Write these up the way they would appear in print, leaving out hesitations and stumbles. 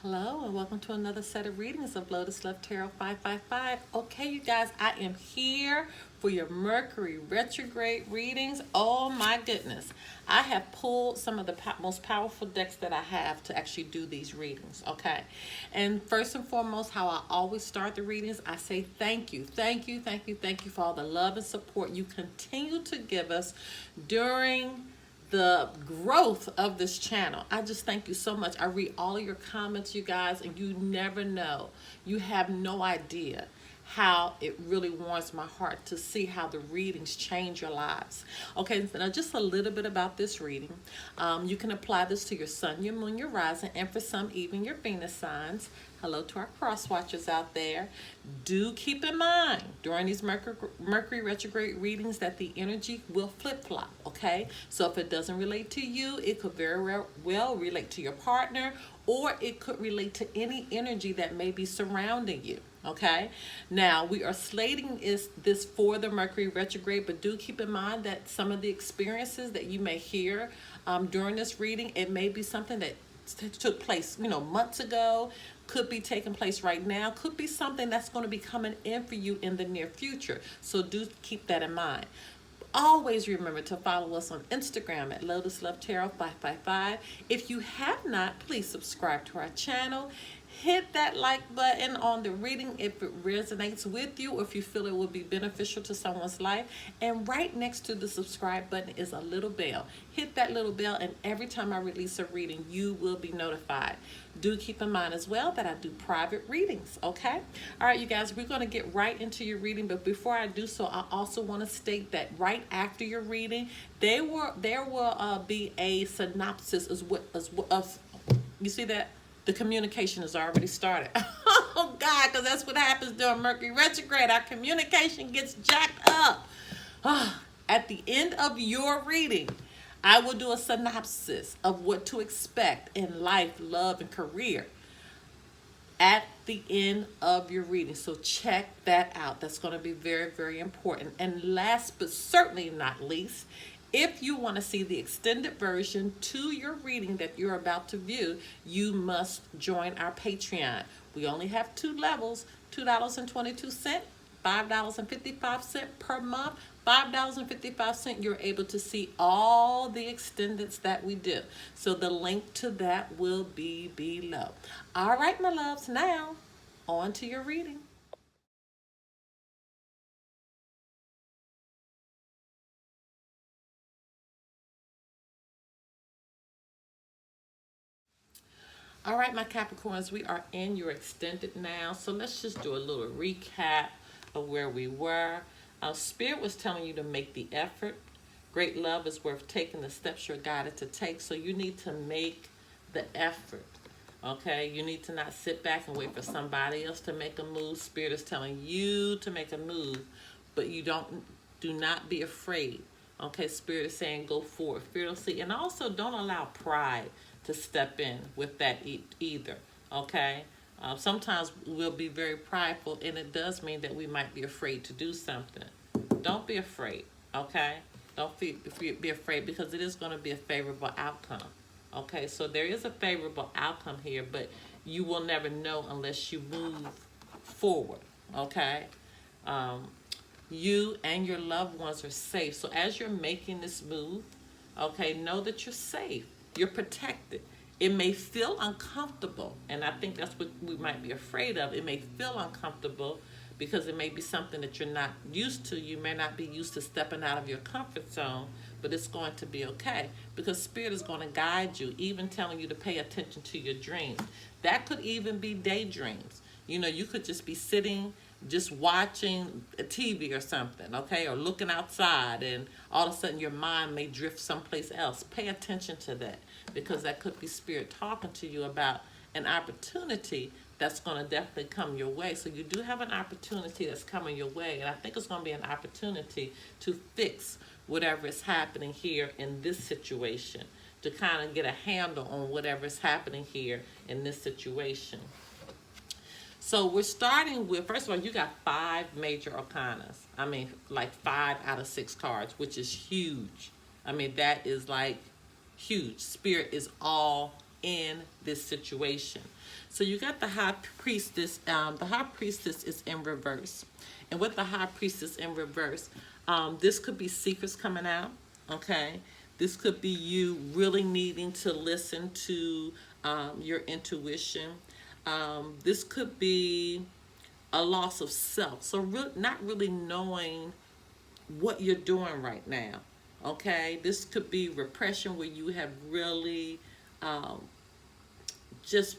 Hello and welcome to another set of readings of Lotus Love Tarot 555. Okay, you guys, I am here for your Mercury Retrograde readings. Oh my goodness. I have pulled some of the most powerful decks that I have to actually do these readings, okay? And first and foremost, how I always start the readings, I say thank you, thank you, thank you, thank you for all the love and support you continue to give us during the growth of this channel. I just thank you so much. I read all of your comments, you guys, and you never know. You have no idea how it really warms my heart to see how the readings change your lives. Okay, so now just a little bit about this reading. You can apply this to your sun, your moon, your rising, and for some, even your Venus signs. Hello to our cross watchers out there. Do keep in mind during these Mercury retrograde readings that the energy will flip-flop, okay? So if it doesn't relate to you, it could very well relate to your partner, or it could relate to any energy that may be surrounding you. Okay, now we are slating this for the Mercury retrograde, but do keep in mind that some of the experiences that you may hear during this reading, it may be something that took place, months ago, could be taking place right now, could be something that's going to be coming in for you in the near future. So do keep that in mind. Always remember to follow us on Instagram at Lotus Love Tarot 555. If you have not, please subscribe to our channel. Hit that like button on the reading if it resonates with you or if you feel it will be beneficial to someone's life. And right next to the subscribe button is a little bell. Hit that little bell, and every time I release a reading, you will be notified. Do keep in mind as well that I do private readings, okay? All right, you guys, we're going to get right into your reading, but before I do so, I also want to state that right after your reading, there will be a synopsis of you see that? The communication has already started. Oh, God, because that's what happens during Mercury retrograde. Our communication gets jacked up. At the end of your reading, I will do a synopsis of what to expect in life, love, and career at the end of your reading. So check that out. That's going to be very, very important. And last but certainly not least, if you want to see the extended version to your reading that you're about to view, you must join our Patreon. We only have two levels, $2.22, $5.55 per month. $5.55, you're able to see all the extendeds that we do. So the link to that will be below. All right, my loves, now on to your reading. All right, my Capricorns, we are in your extended now. So let's just do a little recap of where we were. Spirit was telling you to make the effort. Great love is worth taking the steps you're guided to take. So you need to make the effort. Okay, you need to not sit back and wait for somebody else to make a move. Spirit is telling you to make a move, but do not be afraid. Okay, Spirit is saying go forward fearlessly, and also don't allow pride to step in with that either. Okay, sometimes we'll be very prideful, and it does mean that we might be afraid to do something. Don't be afraid. Okay, don't be afraid, because it is going to be a favorable outcome. Okay, so there is a favorable outcome here, but you will never know unless you move forward. Okay, you and your loved ones are safe. So as you're making this move, okay, know that you're safe. You're protected. It may feel uncomfortable, and I think that's what we might be afraid of. It may feel uncomfortable because it may be something that you're not used to. You may not be used to stepping out of your comfort zone, but it's going to be okay, because Spirit is going to guide you, even telling you to pay attention to your dreams. That could even be daydreams. You could just be sitting, just watching a TV or something, okay, or looking outside, and all of a sudden your mind may drift someplace else. Pay attention to that, because that could be Spirit talking to you about an opportunity that's going to definitely come your way. So you do have an opportunity that's coming your way, and I think it's going to be an opportunity to fix whatever is happening here in this situation, to kind of get a handle on whatever is happening here in this situation. So we're starting with, first of all, you got 5 major arcanas. I mean, like 5 out of 6 cards, which is huge. I mean, that is like huge. Spirit is all in this situation. So you got the High Priestess. The High Priestess is in reverse. And with the High Priestess in reverse, this could be secrets coming out, okay? This could be you really needing to listen to your intuition. This could be a loss of self. So not really knowing what you're doing right now, okay? This could be repression where you have really just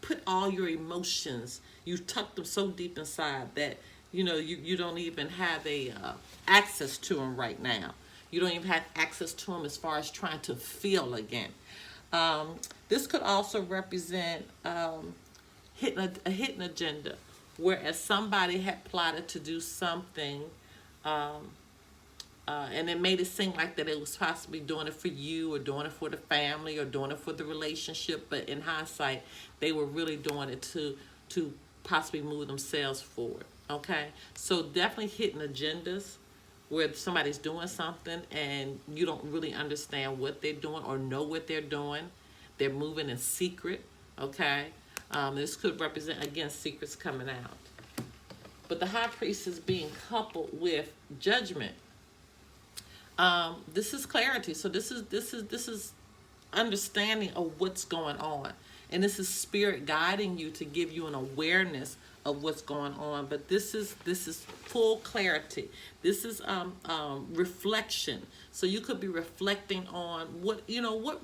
put all your emotions, you tucked them so deep inside that, you know, you don't even have a access to them right now. You don't even have access to them as far as trying to feel again. This could also represent hitting a hidden agenda, whereas somebody had plotted to do something, and it made it seem like that it was possibly doing it for you or doing it for the family or doing it for the relationship, but in hindsight, they were really doing it to possibly move themselves forward, okay? So definitely hitting agendas where somebody's doing something and you don't really understand what they're doing or know what they're doing. They're moving in secret, okay? This could represent, again, secrets coming out. But the High Priestess being coupled with Judgment. This is clarity. So this is understanding of what's going on. And this is Spirit guiding you to give you an awareness of what's going on. But this is full clarity. This is reflection. So you could be reflecting on what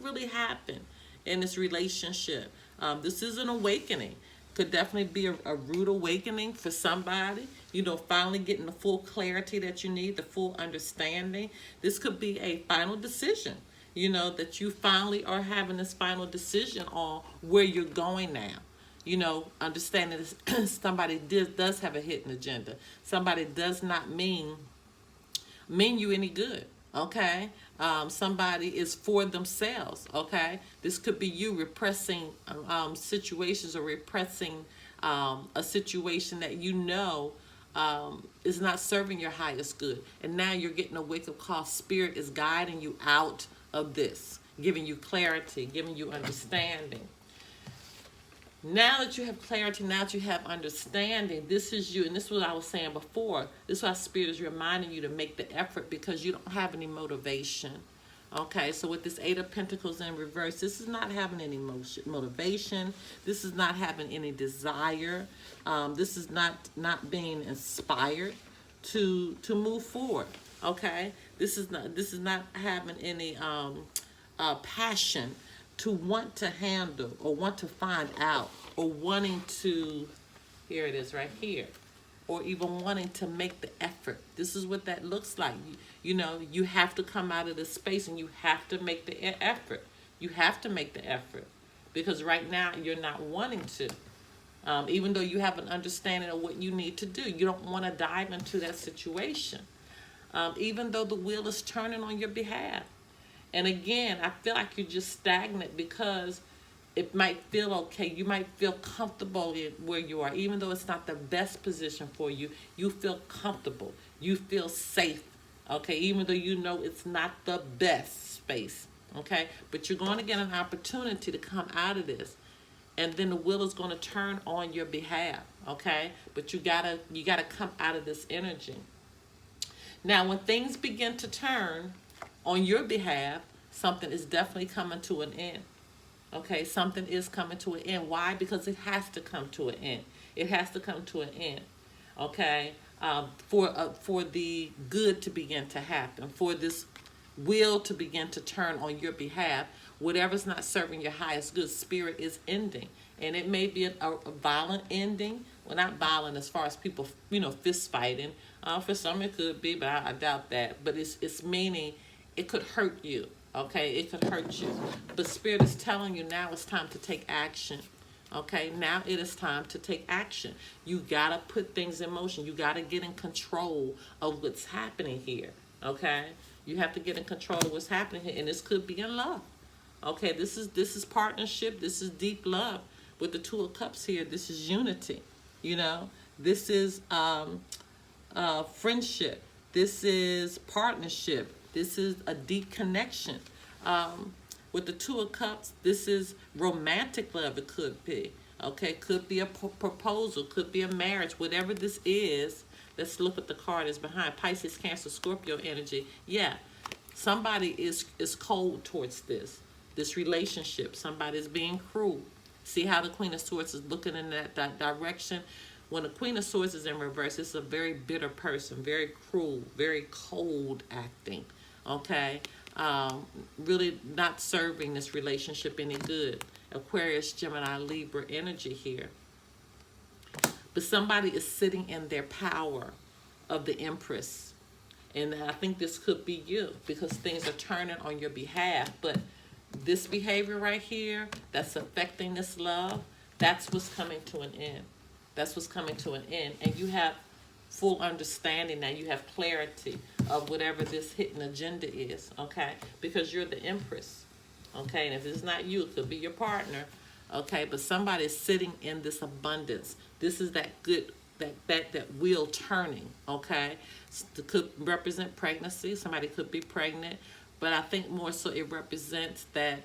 really happened in this relationship. This is an awakening. Could definitely be a rude awakening for somebody. You know, finally getting the full clarity that you need, the full understanding. This could be a final decision. You know, that you finally are having this final decision on where you're going now. You know, understanding this, somebody does have a hidden agenda. Somebody does not mean you any good, okay? Somebody is for themselves, okay? This could be you repressing situations or repressing a situation that you know is not serving your highest good. And now you're getting a wake-up call. Spirit is guiding you out of this, giving you clarity, giving you understanding. Now that you have clarity, now that you have understanding, this is you. And this is what I was saying before. This is why Spirit is reminding you to make the effort, because you don't have any motivation. Okay, so with this Eight of Pentacles in reverse, this is not having any motivation. This is not having any desire. This is not being inspired to move forward. Okay, this is not having any passion to want to handle or want to find out or wanting to, here it is right here, or even wanting to make the effort. This is what that looks like. You know, you have to come out of this space and you have to make the effort. You have to make the effort, because right now you're not wanting to. Even though you have an understanding of what you need to do, you don't want to dive into that situation. Even though the wheel is turning on your behalf. And again, I feel like you're just stagnant, because it might feel okay. You might feel comfortable where you are. Even though it's not the best position for you, you feel comfortable. You feel safe, okay? Even though you know it's not the best space, okay? But you're going to get an opportunity to come out of this. And then the wheel is going to turn on your behalf, okay? But you gotta come out of this energy. Now, when things begin to turn on your behalf, something is definitely coming to an end. Okay, something is coming to an end. Why? Because it has to come to an end. It has to come to an end. Okay, for the good to begin to happen, for this will to begin to turn on your behalf. Whatever's not serving your highest good, Spirit is ending, and it may be a violent ending. Well, not violent as far as people, fist fighting. For some it could be, but I doubt that. But it's meaning it could hurt you, okay? It could hurt you. But Spirit is telling you now it's time to take action, okay? Now it is time to take action. You got to put things in motion. You got to get in control of what's happening here, okay? You have to get in control of what's happening here, and this could be in love, okay? This is partnership. This is deep love. With the Two of Cups here, this is unity, This is friendship. This is partnership. This is a deep connection. With the Two of Cups, this is romantic love. It could be. Okay, could be a proposal, could be a marriage, whatever this is. Let's look at the card is behind. Pisces, Cancer, Scorpio energy. Yeah, somebody is cold towards this relationship. Somebody's being cruel. See how the Queen of Swords is looking in that direction? When the Queen of Swords is in reverse, it's a very bitter person, very cruel, very cold acting, okay? Really not serving this relationship any good. Aquarius, Gemini, Libra energy here. But somebody is sitting in their power of the Empress. And I think this could be you because things are turning on your behalf. But this behavior right here that's affecting this love, that's what's coming to an end. That's what's coming to an end. And you have full understanding now. You have clarity of whatever this hidden agenda is, okay? Because you're the Empress, okay? And if it's not you, it could be your partner, okay? But somebody is sitting in this abundance. This is that good, that wheel turning, okay? It could represent pregnancy. Somebody could be pregnant. But I think more so it represents that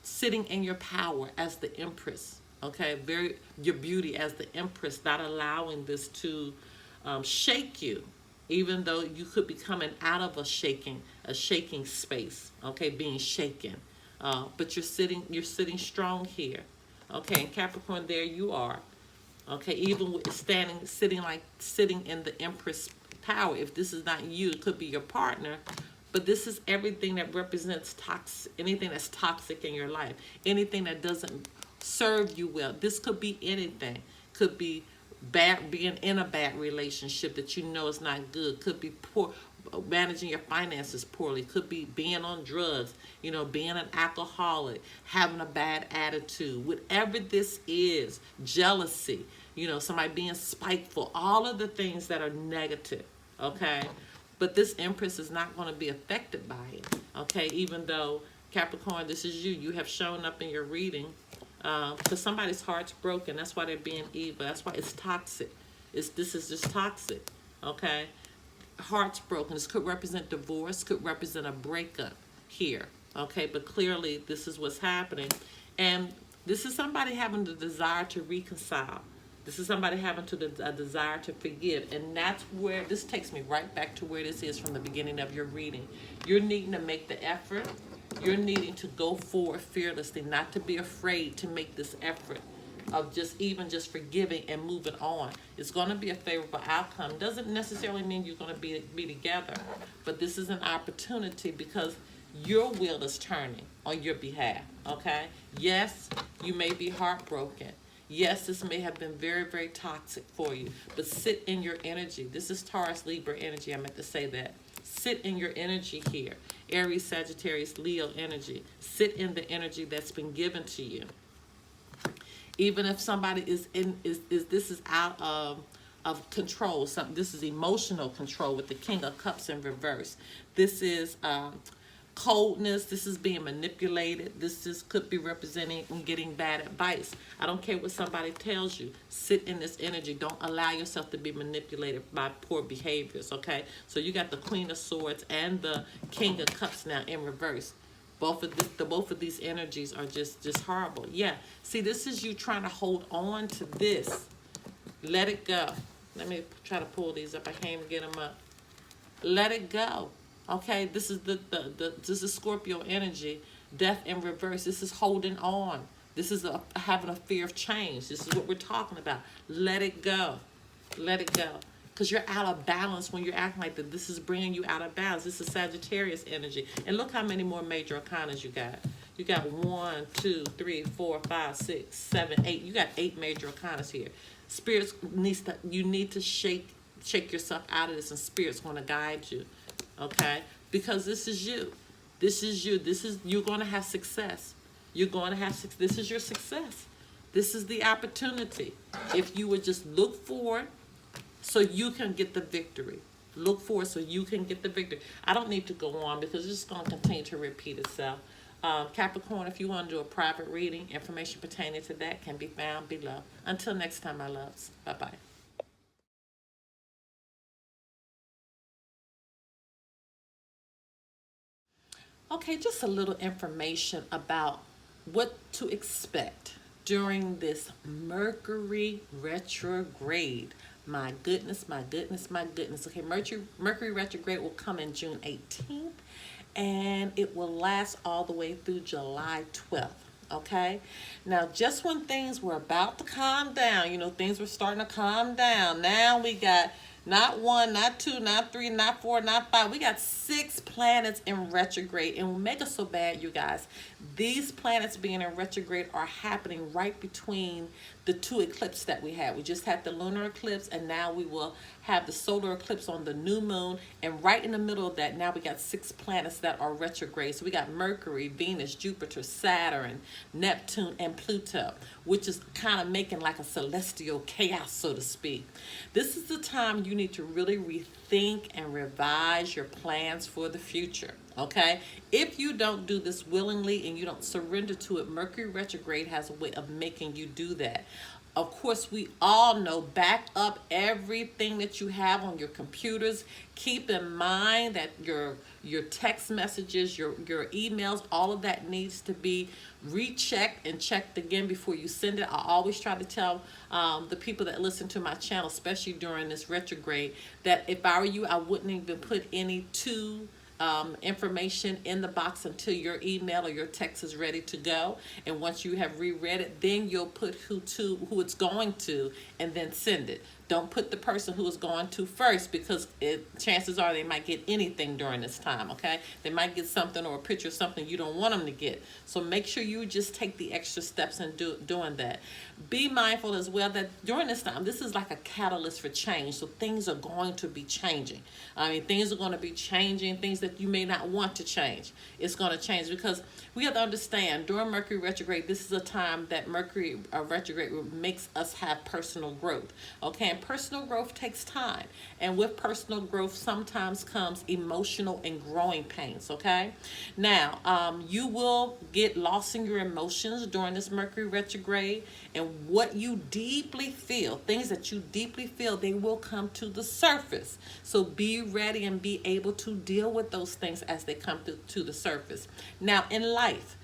sitting in your power as the Empress, okay? Your beauty as the Empress, not allowing this to shake you, even though you could be coming out of a shaking space, okay, being shaken. But you're sitting strong here, okay? And Capricorn, there you are, okay? Even with sitting in the Empress power. If this is not you, it could be your partner. But this is everything that represents anything that's toxic in your life, anything that doesn't serve you well. This could be anything. Could be being in a bad relationship that you know is not good. Could be poor, managing your finances poorly. Could be being on drugs, being an alcoholic, having a bad attitude. Whatever this is, jealousy, somebody being spiteful, all of the things that are negative, okay? But this Empress is not going to be affected by it, okay? Even though, Capricorn, this is you. You have shown up in your reading because somebody's heart's broken. That's why they're being evil. That's why it's toxic. This is just toxic, okay? Heart's broken. This could represent divorce, could represent a breakup here, okay? But clearly, this is what's happening. And this is somebody having the desire to reconcile. This is somebody having a desire to forgive. And that's where, this takes me right back to where this is from the beginning of your reading. You're needing to make the effort. You're needing to go forward fearlessly, not to be afraid to make this effort of just forgiving and moving on. It's going to be a favorable outcome. Doesn't necessarily mean you're going to be together. But this is an opportunity because your wheel is turning on your behalf, okay? Yes, you may be heartbroken. Yes, this may have been very, very toxic for you, but sit in your energy. This is Taurus, Libra energy. I meant to say that. Sit in your energy here. Aries, Sagittarius, Leo energy. Sit in the energy that's been given to you. Even if somebody is out of control, this is emotional control with the King of Cups in reverse. This is coldness. This is being manipulated. Could be representing and getting bad advice. I don't care what somebody tells you. Sit in this energy. Don't allow yourself to be manipulated by poor behaviors, okay? So you got the Queen of Swords and the King of Cups now in reverse. Both of these energies are just horrible. Yeah. See, this is you trying to hold on to this. Let it go. Let me try to pull these up. I can't even get them up. Let it go. Okay, this is this is Scorpio energy, death in reverse. This is holding on. This is having a fear of change. This is what we're talking about. Let it go. Let it go. Because you're out of balance when you're acting like that. This is bringing you out of balance. This is Sagittarius energy. And look how many more major arcanas you got. You got 1, 2, 3, 4, 5, 6, 7, 8. You got 8 major arcanas here. Spirits you need to shake yourself out of this, and Spirit's going to guide you. Okay? Because this is you. This is you. You're going to have success. You're going to have success. This is your success. This is the opportunity. If you would just look forward so you can get the victory. Look forward so you can get the victory. I don't need to go on because it's just going to continue to repeat itself. Capricorn, if you want to do a private reading, information pertaining to that can be found below. Until next time, my loves. Bye-bye. Okay, just a little information about what to expect during this Mercury retrograde. My goodness, my goodness, my goodness. Okay, Mercury retrograde will come in June 18th and it will last all the way through July 12th. Okay, now just when things were about to calm down, things were starting to calm down. Now we got not one, not two, not three, not four, not five. We got 6 planets in retrograde. And what make us so bad, you guys, these planets being in retrograde are happening right between the 2 eclipses that we had. We just had the lunar eclipse, and now we will have the solar eclipse on the new moon. And right in the middle of that, now we got 6 planets that are retrograde. So we got Mercury, Venus, Jupiter, Saturn, Neptune, and Pluto, which is kind of making like a celestial chaos, so to speak. This is the time you need to really rethink and revise your plans for the future. Okay, if you don't do this willingly and you don't surrender to it, Mercury retrograde has a way of making you do that. Of course, we all know, back up everything that you have on your computers. Keep in mind that your text messages, your emails, all of that needs to be rechecked and checked again before you send it. I always try to tell the people that listen to my channel, especially during this retrograde, that if I were you, I wouldn't even put any information in the box until your email or your text is ready to go. And once you have reread it, then you'll put who it's going to, and then send it. Don't put the person who is going to first, because chances are they might get anything during this time, okay? They might get something or a picture of something you don't want them to get. So make sure you just take the extra steps in doing that. Be mindful as well that during this time, this is like a catalyst for change. So things are going to be changing. I mean, things are going to be changing, things that you may not want to change. It's going to change because we have to understand during Mercury retrograde, this is a time that Mercury retrograde makes us have personal growth, okay? And personal growth takes time. And with personal growth sometimes comes emotional and growing pains, okay? Now, you will get lost in your emotions during this Mercury retrograde, and what you deeply feel, things that you deeply feel, they will come to the surface. So be ready and be able to deal with those things as they come to the surface. Now, in life,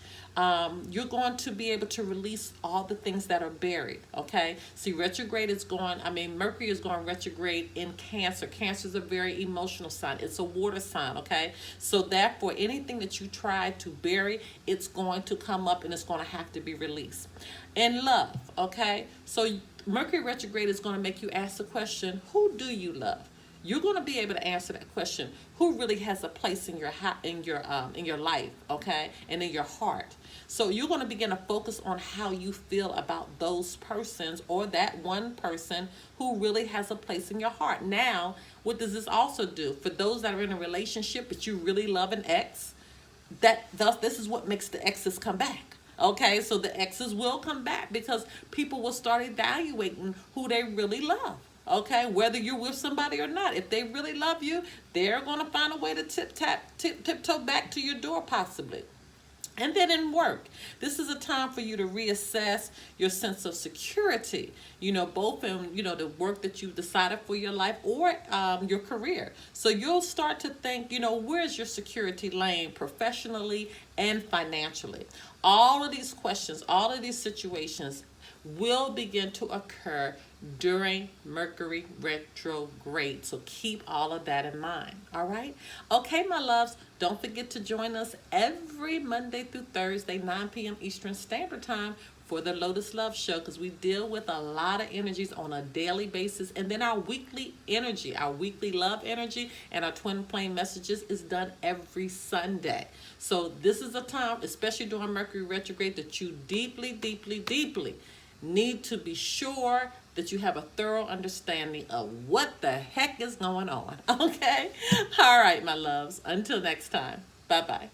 you're going to be able to release all the things that are buried, okay? See, Mercury is going retrograde in Cancer. Cancer is a very emotional sign. It's a water sign, okay? So therefore, anything that you try to bury, it's going to come up and it's going to have to be released. In love, okay? So Mercury retrograde is going to make you ask the question, who do you love? You're going to be able to answer that question. Who really has a place in your life, okay, and in your heart? So you're going to begin to focus on how you feel about those persons, or that one person who really has a place in your heart. Now, what does this also do for those that are in a relationship but you really love an ex? This is what makes the exes come back. Okay, so the exes will come back because people will start evaluating who they really love. Okay, whether you're with somebody or not, if they really love you, they're going to find a way to tiptoe back to your door possibly. And then in work, this is a time for you to reassess your sense of security, both in, the work that you've decided for your life or your career. So you'll start to think, where's your security laying professionally and financially? All of these questions, all of these situations will begin to occur during Mercury retrograde. So keep all of that in mind. All right. Okay, my loves, don't forget to join us every Monday through Thursday, 9 p.m. Eastern Standard Time for the Lotus Love Show, because we deal with a lot of energies on a daily basis. And then our weekly energy, our weekly love energy, and our twin flame messages is done every Sunday. So this is a time, especially during Mercury retrograde, that you deeply, deeply, deeply need to be sure that you have a thorough understanding of what the heck is going on. Okay? All right, my loves. Until next time. Bye-bye.